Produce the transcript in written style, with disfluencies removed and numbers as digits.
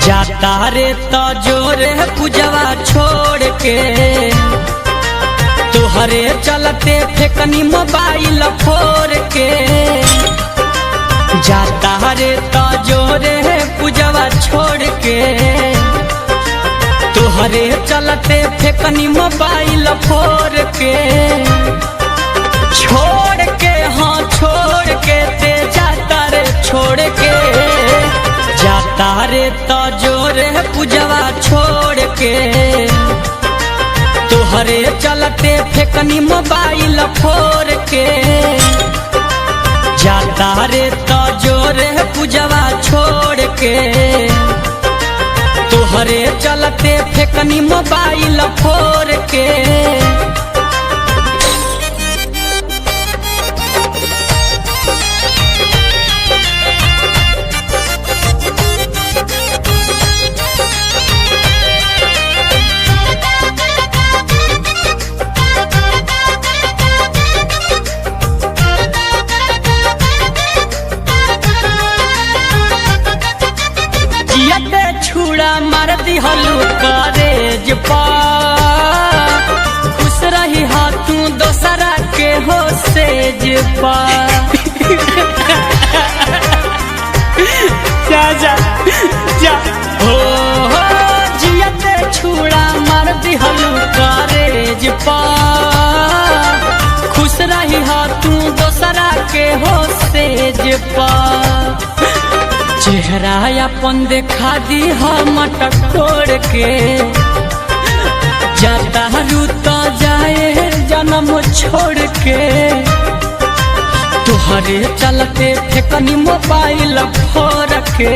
जाता रे तो जोरे पूजवा छोड़ के तुहरे चलते फेकनी मोबाइल फोड़ के। जाता रे तो जोरे पूजवा छोड़ के तुहरे चलते फेकनी मोबाइल फोड़ के। छोड़ के हाँ छोड़ के ते जाता रे छोड़ के। जाता रे तो जोरे पूजवा छोड़ के तुहरे चलते फेकनी मोबाइल फोड़ के। जाता रे तो जोरे पूजवा छोड़ के तुहरे चलते फेकनी मोबाइल फोड़ के। छुड़ा मार दिहलू करेज पा खुश रही हा तू दोसरा के हो सेज पा। जा जा जा हो जियते छुड़ा मार दिहलू करेज पा खुश रही हा तू दोसरा के हो सेज पा। चेहरा अपन देखा दी हम टकोर के जाता रूता जाए जन्म छोड़ के तुहरे चलते फेकनी मोबाइल फोड़ के।